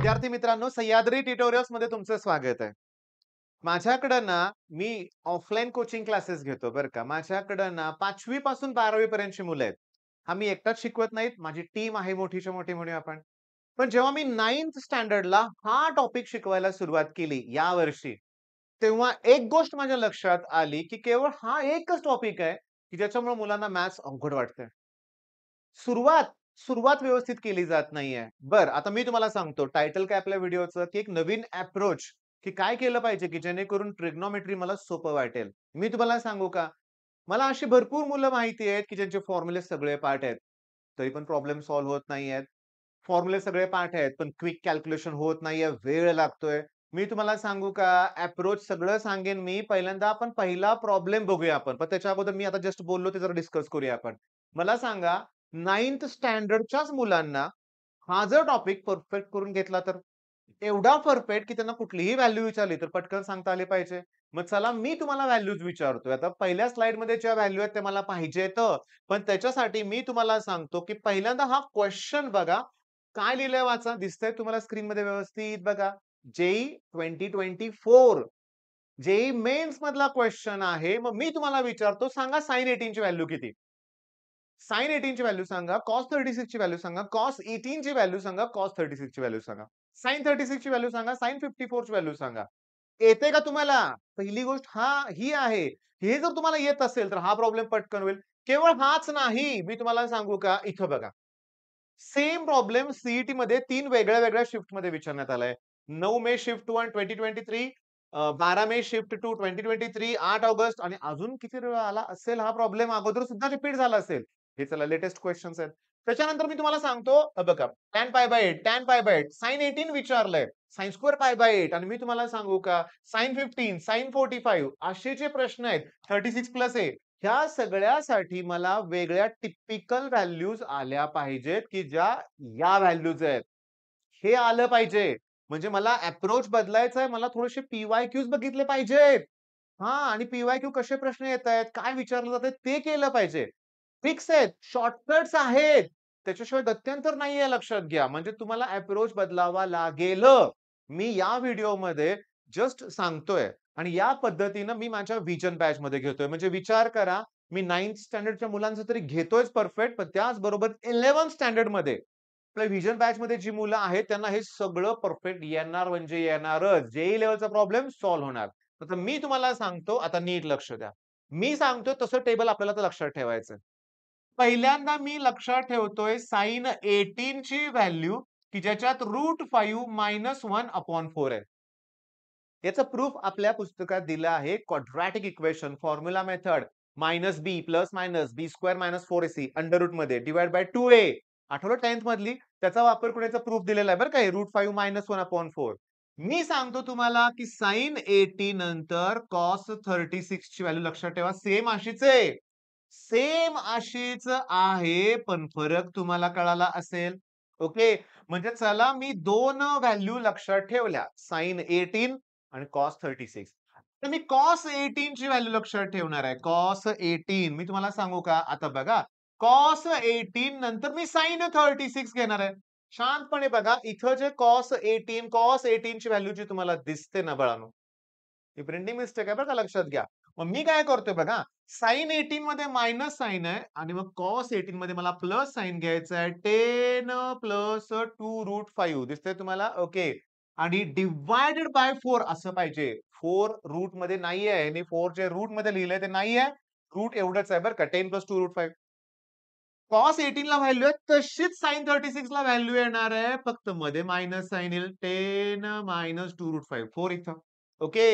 विद्यार्थी मित्रांनो, सह्याद्री ट्युटोरियल्स मध्ये तुमचं स्वागत आहे. माझ्याकडं ना, मी ऑफलाईन कोचिंग क्लासेस घेतो बरं का. माझ्याकडं ना 5वी पासून 12वी पर्यंतची मुलं आहेत. मी एकटाच शिकवत नाहीत. माझी टीम आहे मोठीच्या मोठी म्हणूया आपण. पण जेव्हा मी 9th स्टँडर्डला हा टॉपिक शिकवायला सुरुवात केली यावर्षी, तेव्हा एक गोष्ट माझ्या लक्षात आली, की केवळ हा एकच टॉपिक आहे, की ज्याच्यामुळे मुलांना मॅथ्स अवघड वाटतंय. सुरुवात सुरुवात व्यवस्थित केली जात नाहीये. बरं, आता मी तुम्हाला सांगतो टायटल काय आपल्या व्हिडिओचं, की एक नवीन अप्रोच, की काय केलं पाहिजे, की जेणेकरून ट्रिग्नोमेट्री मला सोपं वाटेल. मी तुम्हाला सांगू का? मला अशी भरपूर मुलं माहिती आहेत, की ज्यांचे फॉर्म्युले सगळे पाठ आहेत. तरी पण प्रॉब्लेम सॉल्व्ह होत नाहीयेत. फॉर्म्युले सगळे पाठ आहेत, पण क्विक कॅल्क्युलेशन होत नाहीये, वेळ लागतोय. मी तुम्हाला सांगू का? अप्रोच सगळं सांगेन मी. पहिल्यांदा आपण पहिला प्रॉब्लेम बघूया आपण. पण त्याच्या अगोदर मी आता जस्ट बोललो ते जरा डिस्कस करूया आपण. मला सांगा 9th स्टँडर्डच्याच मुलांना हा जर टॉपिक परफेक्ट करून घेतला तर? एवढा परफेक्ट की त्यांना कुठलीही व्हॅल्यू विचारली तर पटकन सांगता आले पाहिजे. मग चला मी तुम्हाला व्हॅल्यूज विचारतोय. आता पहिल्या स्लाइडमध्ये ज्या व्हॅल्यू आहेत त्या मला पाहिजेत. पण त्याच्यासाठी मी तुम्हाला सांगतो, की पहिल्यांदा हा क्वेशन बघा. काय लिहिलंय वाचा. दिसतंय तुम्हाला स्क्रीनमध्ये व्यवस्थित बघा. जेईई 2024 जेईई मेन्स मधला क्वेशन आहे. मग मी तुम्हाला विचारतो सांगा sin 18 ची व्हॅल्यू किती? sin 18 ची व्हॅल्यू सांगा, cos 36 ची व्हॅल्यू सांगा, cos 18 ची व्हॅल्यू सांगा, cos 36 ची व्हॅल्यू सांगा. sin 36 ची व्हॅल्यू सांगा, sin 54 ची व्हॅल्यू सांगा. येते का तुम्हाला? पहिली गोष्ट ही आहे. हे जर तुम्हाला येत असेल तर हा प्रॉब्लेम पटकन होईल. केवळ हाच नाही, मी तुम्हाला सांगू का? इथं बघा. सेम प्रॉब्लेम मध्ये 3 वेगळ्या-वेगळ्या शिफ्टमध्ये विचारण्यात आलाय. 9 मे शिफ्ट 1 2023, 12 मे शिफ्ट 2 2023, 8 ऑगस्ट आणि अजून किती वेळा आला असेल हा प्रॉब्लेम अगोदर सुद्धा रिपीट झाला असेल. हे चला लेटेस्ट क्वेशन्स आहेत. त्याच्यानंतर मी तुम्हाला सांगतो बघा tan π/8, tan π/8, sin 18 विचारलंय, sin square π/8 आणि मी तुम्हाला सांगू का sin 15, sin 45 असे जे प्रश्न आहेत 36 प्लस आहे. ह्या सगळ्यासाठी मला वेगळ्या टिपिकल व्हॅल्यूज आल्या पाहिजेत, की ज्या या व्हॅल्यूज आहेत. हे आलं पाहिजे. म्हणजे मला अप्रोच बदलायचा आहे. मला थोडेसे पी-वाय-क्यूज बघितले पाहिजेत. हां आणि पी-वाय-क्यू कसे प्रश्न येतायत, काय विचारलं जातंय ते केलं पाहिजे. फिक्स आहेत, शॉर्टकट्स आहेत. त्याच्याशिवाय गत्यंतर नाहीये लक्षात घ्या. म्हणजे तुम्हाला अप्रोच बदलावा लागेल. मी या व्हिडिओमध्ये जस्ट सांगतोय आणि या पद्धतीनं मी माझ्या व्हिजन बॅचमध्ये घेतोय. म्हणजे विचार करा, मी 9th स्टँडर्डच्या मुलांचं तरी घेतोयच परफेक्ट, पण त्याचबरोबर 11th स्टँडर्डमध्ये आपल्या व्हिजन बॅचमध्ये जी मुलं आहेत, त्यांना हे सगळं परफेक्ट येणार म्हणजे येणारच. जेईई लेव्हलचा प्रॉब्लेम सॉल्व्ह होणार. आता मी तुम्हाला सांगतो, आता नीट लक्ष द्या. मी सांगतो तसं टेबल आपल्याला तर लक्षात ठेवायचं. पहिल्यांदा मी लक्षात ठेवतोय sin 18 ची व्हॅल्यू की ज्याच्यात √5 - 1/4 आहे. याचं प्रूफ आपल्या पुस्तकात दिलं आहे. Quadratic equation, formula method, -b plus minus B square minus 4ac under root मध्ये डिवाइड बाय 2a. आठवलं 10th मधली? त्याचा वापर करून याचा प्रूफ दिलेला आहे बरं का हे √5 - 1/4. मी सांगतो तुम्हाला की sin 80 नंतर cos 36 ची व्हॅल्यू लक्षात ठेवा. सेम अशीच आहे. सेम अशीच आहे, पण फरक तुम्हाला कळाला असेल. ओके. म्हणजे चला मी 2 व्हॅल्यू लक्षात ठेवल्या. sin 18 आणि cos 36. तर मी cos 18 ची व्हॅल्यू लक्षात ठेवणार आहे. cos 18 मी तुम्हाला सांगू का? आता बघा cos 18 नंतर मी sin 36 घेणार आहे. शांतपणे बघा इथं जे cos 18 ची व्हॅल्यू जी तुम्हाला दिसते ना बाळांनो, ही प्रिंटिंग मिस्टेक आहे बरं का लक्षात घ्या. मग मी काय करतोय बघा sin 18 मध्ये मायनस साइन आहे आणि मग cos 18 मध्ये मला प्लस साइन घ्यायचं आहे. 10 प्लस 2√5 दिसतंय तुम्हाला? ओके. आणि डिव्हायडेड बाय 4 असं पाहिजे. 4 रूट मध्ये नाहीये. ह्यानी 4 जे रूट मध्ये लिहिलंय ते नाहीये. रूट एवढंच आहे बरं का. 10 प्लस 2√5. cos 18 ला व्हॅल्यू आहे तशीच sin 36 ला व्हॅल्यू येणार आहे. फक्त मध्ये मायनस साइन येईल. 10 मायनस 2√5 4 इथं. ओके.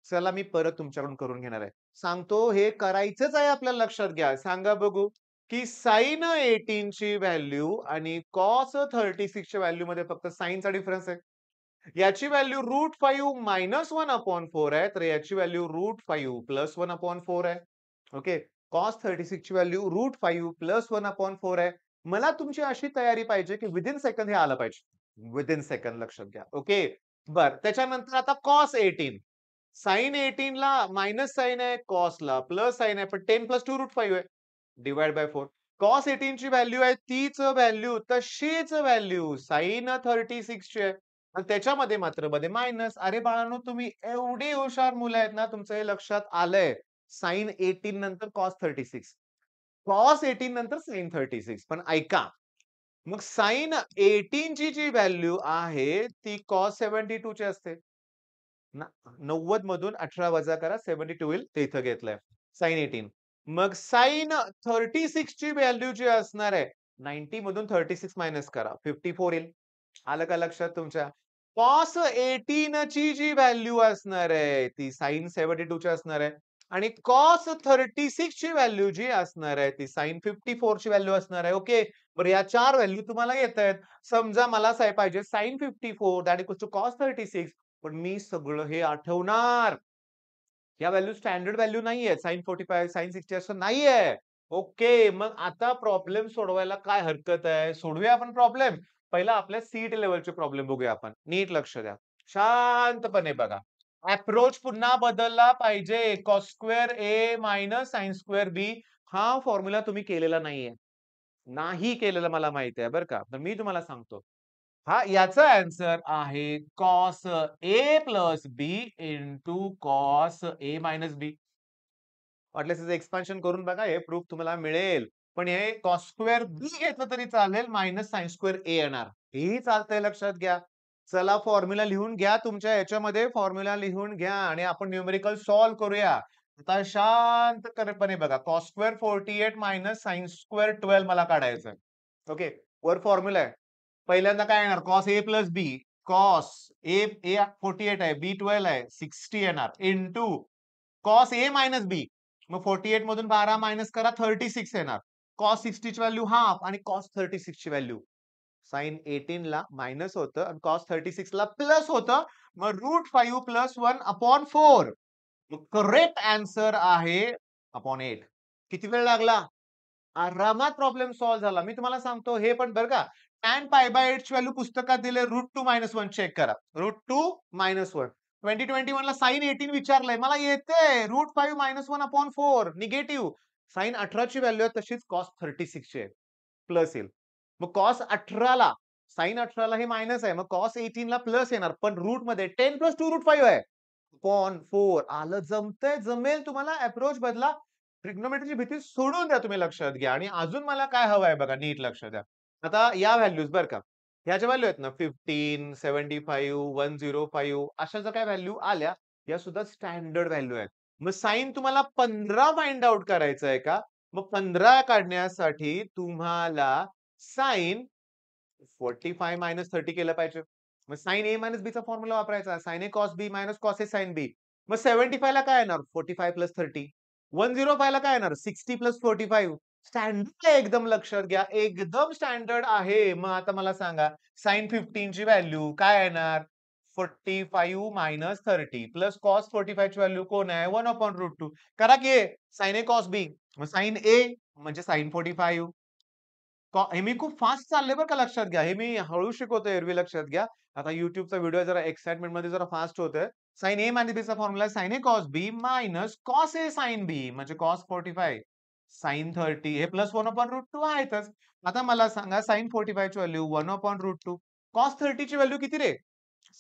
चला मी परत तुमच्याकडून करून घेणार आहे. सांगतो हे करायचंच आहे आपल्याला लक्षात घ्या. सांगा बघू, की sin 18 ची व्हॅल्यू आणि cos 36 च्या व्हॅल्यू मध्ये फक्त साइनचा डिफरन्स आहे. याची व्हॅल्यू √5 - 1/4 आहे. तर याची व्हॅल्यू √5 प्लस 1/4 आहे. ओके. cos 36 ची व्हॅल्यू √5 + 1/4 आहे. मला तुमची अशी तयारी पाहिजे, की विथिन सेकंड हे आलं पाहिजे. विथिन सेकंड लक्षात घ्या. ओके. बरं त्याच्यानंतर आता cos 18. sin 18 ला मायनस साइन आहे, cos ला प्लस साइन आहे. पण 10 + 2√5 आहे. Divide by 4. cos 18 ची व्हॅल्यू आहे तीच व्हॅल्यू तशीच व्हॅल्यू sin 36 ची आहे. आणि त्याच्यामध्ये मात्र मध्ये मायनस. अरे बाळांनो, तुम्ही एवढी हुशार मुलं आहेत ना, तुमचं हे लक्षात आलंय. sin 18 नंतर cos 36. cos 18 नंतर sin 36. पण ऐका, मग sin 18 ची जी व्हॅल्यू आहे, ती cos 72 ची असते. ना 90 मधून 18 वजा करा, 72 होईल. ते इथं घेतलंय. sin 18. मग sin 36 ची व्हॅल्यू जी असणार आहे, 90 मधून 36 मायनस करा, 54 येईल. आलं का लक्षात तुमच्या? cos 18 ची जी व्हॅल्यू असणार आहे, ती sin 72 ची असणार आहे आणि cos 36 ची व्हॅल्यू जी असणार आहे, ती sin 54 ची व्हॅल्यू असणार आहे. ओके. बरं, या 4 व्हॅल्यू तुम्हाला येतायत. समजा मला काय पाहिजे, sin 54 that equals to cos 36. पण मी सगळं हे आठवणार. या व्हॅल्यू स्टँडर्ड व्हॅल्यू नाहीये. sin 45, sin 60 असं नाहीये. ओके. मग आता प्रॉब्लेम सोडवायला काय हरकत आहे? सोडवूया आपण प्रॉब्लेम. पहिला आपल्या सीट लेव्हलचे प्रॉब्लेम बघूया आपण. नीट लक्ष द्या. शांतपणे बघा. अप्रोच पुन्हा बदलला पाहिजे. cos स्क्वेअर ए मायनस sin स्क्वेअर बी हा फॉर्म्युला तुम्ही केलेला नाहीये. नाही केलेलं मला माहिती आहे बरं का. तर मी तुम्हाला सांगतो. हा याचा आन्सर आहे cos A plus B into cos A minus B. वाटल्यास त्याचं एक्सपान्शन करून बघा. हे प्रूफ तुम्हाला मिळेल. पण हे cos स्क्वेअर बी घेतलं तरी चालेल, मायनस sin स्क्वेअर ए येणार. हेही चालतंय, लक्षात घ्या. चला फॉर्म्युला लिहून घ्या. तुमच्या याच्यामध्ये फॉर्म्युला लिहून घ्या आणि आपण न्यूमेरिकल सॉल्व्ह करूया. आता शांतपणे बघा. cos square 48 minus sin square 12 मला काढायचंय. ओके. वर फॉर्म्युला आहे. पहिल्यांदा काय येणार? cos A plus B. cos A 48 आहे, B 12 आहे, 60 येणार into cos A minus B. मग 48 मधून 12 मायनस करा, 36 येणार. cos 60 ची व्हॅल्यू हाफ आणि cos 36 ची व्हॅल्यू. sin 18 ला मायनस होतं आणि cos 36 ला प्लस होतं. मग √5 प्लस 1 अपॉन 4. मग करेक्ट आन्सर आहे अपॉन 8. किती वेळ लागला? आरामात प्रॉब्लेम सॉल्व्ह झाला. मी तुम्हाला सांगतो हे पण बरं का, tan π/8 ची व्हॅल्यू पुस्तकात दिले √2 - 1 चेक करा. √2 - 1. 2021 ला sin 18 विचारलंय. मला येते √5 - 1/4 निगेटिव्ह. sin 18 ची व्हॅल्यू आहे तशीच cos 36 ची आहे. प्लस येईल. मग cos 18 ला sin 18 ला हे मायनस आहे. मग cos 18 ला प्लस येणार. पण रूट मध्ये 10 + 2 √5 आहे. अपॉन 4 आलं. जमतंय, जमेल तुम्हाला. अप्रोच बदला. ट्रिग्नोमेट्रीची भीती सोडून द्या, तुम्ही लक्षात घ्या. आणि अजून मला काय हवंय बघा, नीट लक्ष द्या. आता या व्हॅल्यूज बरं का, ह्या ज्या व्हॅल्यू आहेत ना 15, 75, 105 अशा जर काही व्हॅल्यू आल्या, या सुद्धा स्टँडर्ड व्हॅल्यू आहेत. मग साइन तुम्हाला 15 फाइंड आउट करायचं आहे का? मग 15 काढण्यासाठी तुम्हाला साइन 45 मायनस 30 केलं पाहिजे. मग sin A मायनस B चा फॉर्म्युला वापरायचा. sin A cos B minus cos A sin B. मग 75 ला काय येणार? 45 प्लस 30. 105 ला काय येणार? 60 प्लस 45. स्टँडर्ड आहे एकदम, लक्षात घ्या. एकदम स्टँडर्ड आहे. मग आता मला सांगा, sin 15 ची व्हॅल्यू काय येणार? 45 मायनस 30 प्लस cos 45 ची व्हॅल्यू कोण आहे? 1/√2. करा की sin A cos B. मग sin A म्हणजे sin 45. हे मी खूप फास्ट चाललंय बरं का, लक्षात घ्या. हे मी हळू शिकवतोय, एरवी लक्षात घ्या. आता YouTubeचा व्हिडिओ जरा एक्साइटमेंटमध्ये जरा फास्ट होतोय. sin A मायनस Bचा formula sin A cos B minus cos A sin B म्हणजे cos 45 sin 30 हे प्लस 1/√2 आहेतच. आता मला सांगा sin 45 ची व्हॅल्यू 1/√2. cos 30 ची व्हॅल्यू किती रे?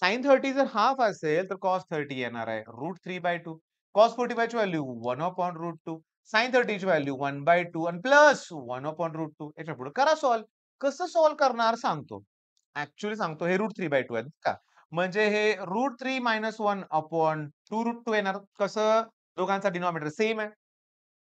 sin 30 जर हाल्फ असेल तर cos 30 येणार आहे √3/2. cos 45 ची व्हॅल्यू 1/√2. sin 30 ची व्हॅल्यू 1/2 आणि प्लस 1/√2. याच्यापुढे करा सॉल्व्ह. कसं सॉल्व्ह करणार सांगतो. ॲक्चुअली सांगतो, हे √3/2 आहे बरं का. म्हणजे हे √3 - 1/2√2 येणार. कसं? दोघांचा डिनॉमिनेटर सेम आहे.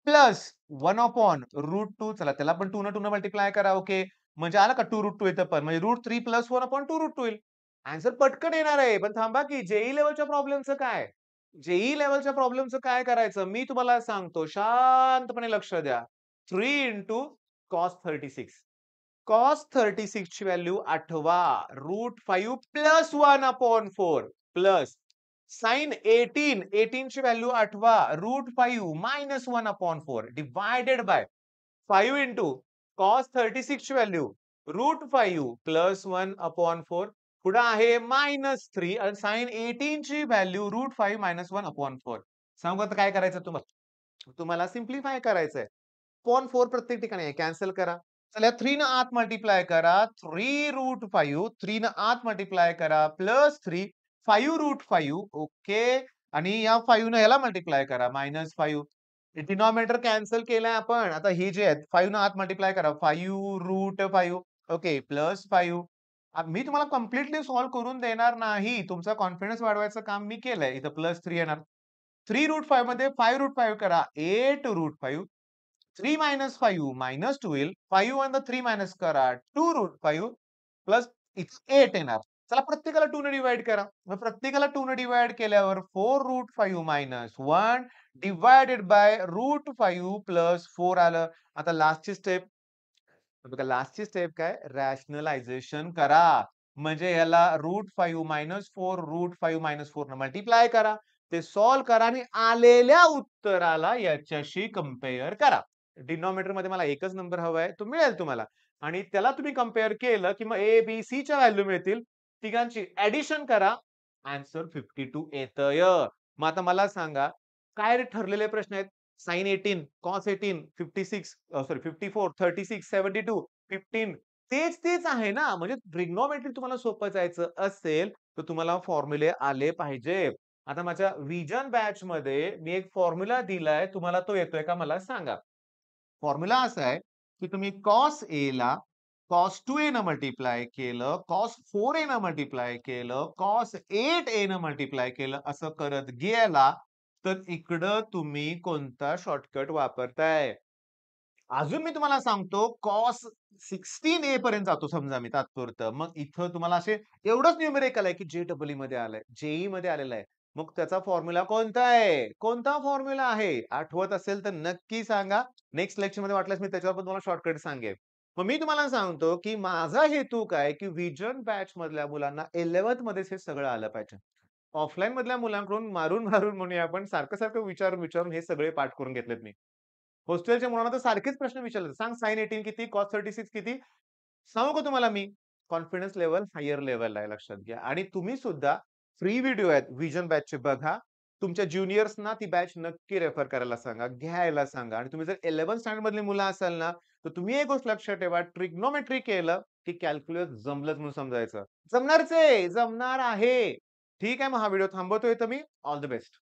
प्लस 1/√2. चला त्याला पण 2 न 2 मल्टिप्लाय करा. ओके. म्हणजे आलं का 2√2 इथं पण. म्हणजे √3 प्लस 1/2√2 येईल. आन्सर पटकन येणार आहे. पण थांबा की जेईई लेव्हलच्या प्रॉब्लेमचं काय? जेईई लेव्हलच्या प्रॉब्लेमचं काय करायचं? मी तुम्हाला सांगतो. शांतपणे लक्ष द्या. 3 इंटू cos 36. cos 36 ची व्हॅल्यू आठवा. √5 प्लस 1/4 प्लस sin 18. 18 ची व्हॅल्यू आठवा. √5 minus 1/4 divided by 5 into cos 36 ची व्हॅल्यू √5 प्लस 1/4. पुढे आहे -3 आणि sin 18 ची व्हॅल्यू √5 मायनस 1/4. सांगू आता काय करायचं तुम्हाला? तुम्हाला सिम्प्लिफाय करायचंय. अपॉन 4 प्रत्येक ठिकाणी आहे. कॅन्सल करा. चला 3 न आत मल्टिप्लाय करा. 3√5 3 न आत मल्टिप्लाय करा. +3 5√5 ओके. आणि या 5 न ह्याला मल्टिप्लाय करा. -5 डिनॉमिनेटर कॅन्सल केलाय आपण. आता ही जी आहेत 5 न आत मल्टिप्लाय करा. 5√5 ओके. +5 मी तुम्हाला कंप्लीटली सॉल्व्ह करून देणार नाही. तुमचा कॉन्फिडन्स वाढवायचं काम मी केलंय. इथं +3 येणार. 3√5 मध्ये 5√5 करा. 8√5 3 - 5 -2 येईल. 5 आणि 3 मायनस करा. 2√5 प्लस इथं 8 येणार. चला प्रत्येकाला 2 ने डिव्हाईड करा. मग प्रत्येकाला 2 ने डिव्हाईड केल्यावर 4√5 -1 डिव्हायडेड बाय √5 प्लस 4 आलं. आता लास्टची स्टेप बघा लास्टची स्टेप काय? रॅशनलायझेशन करा. म्हणजे ह्याला √5 - 4 √5 - 4 न मल्टिप्लाय करा. ते सॉल्व्ह करा आणि आलेल्या उत्तराला याच्याशी कंपेअर करा. डिनॉमिनेटरमध्ये मला एकच नंबर हवा आहे. तो मिळेल तुम्हाला आणि त्याला तुम्ही कंपेअर केलं, की मग ए, बी, सीच्या व्हॅल्यू मिळतील. तिघांची ॲडिशन करा. आन्सर 52 येतंय. मग आता मला सांगा, काय ठरलेले प्रश्न आहेत? sin 18, cos 18, 56 सॉरी 54, 36, 72, 15 तेच आहे ना. म्हणजे ट्रिग्नोमेट्री तुम्हाला सोपं जायचं असेल, तर तुम्हाला फॉर्म्युले आले पाहिजे. आता माझ्या व्हिजन बॅचमध्ये मी एक फॉर्म्युला दिलाय. तुम्हाला तो येतोय का मला सांगा? फॉर्म्युला असा आहे, की तुम्ही cos A ला cos 2A न मल्टिप्लाय केलं, cos 4A न मल्टिप्लाय केलं, cos 8A न मल्टिप्लाय केलं, असं करत गेला, तर इकडं तुम्ही कोणता शॉर्टकट वापरताय? अजून मी तुम्हाला सांगतो cos 16A पर्यंत जातो समजा मी तात्पुरतं. मग इथं तुम्हाला असे एवढंच न्यूमेरिकल आहे, की जे मध्ये आलंय, जे मध्ये आलेलं आहे. मग त्याचा फॉर्म्युला कोणता आहे? कोणता फॉर्म्युला आहे? आठवत असेल तर नक्की सांगा. नेक्स्ट लेक्चरमध्ये वाटल्यास मी त्याच्यावर पण तुम्हाला शॉर्टकट सांगेन. मग मी तुम्हाला सांगतो, की माझा हेतू काय, की व्हिजन बॅच मधल्या मुलांना 11th मध्येच हे सगळं आलं पाहिजे. ऑफलाईन मधल्या मुलांकडून मारून म्हणूया आपण सारखं-सारखं विचारून हे सगळे पाठ करून घेतलेत मी. हॉस्टेलच्या मुलांना तर सारखेच प्रश्न विचारले. सांग sin 18 किती? cos 36 किती? सांगू का तुम्हाला मी? कॉन्फिडन्स लेव्हल हायर लेव्हलला आहे लक्षात घ्या. आणि तुम्ही सुद्धा फ्री व्हिडिओ आहेत व्हिजन बॅचचे बघा. तुमच्या ज्युनियर्सना ती बॅच नक्की रेफर करायला सांगा, घ्यायला सांगा. आणि तुम्ही जर 11th स्टँडर्ड मधली मुलं असाल ना, तर तुम्ही एक गोष्ट लक्षात ठेवा, ट्रिग्नोमेट्री केलं, की कॅल्क्युलस जमलंच म्हणून समजायचं. जमणारच आहे, जमणार आहे. ठीक आहे, मग हा व्हिडिओ थांबवतोय तर मी. All the best.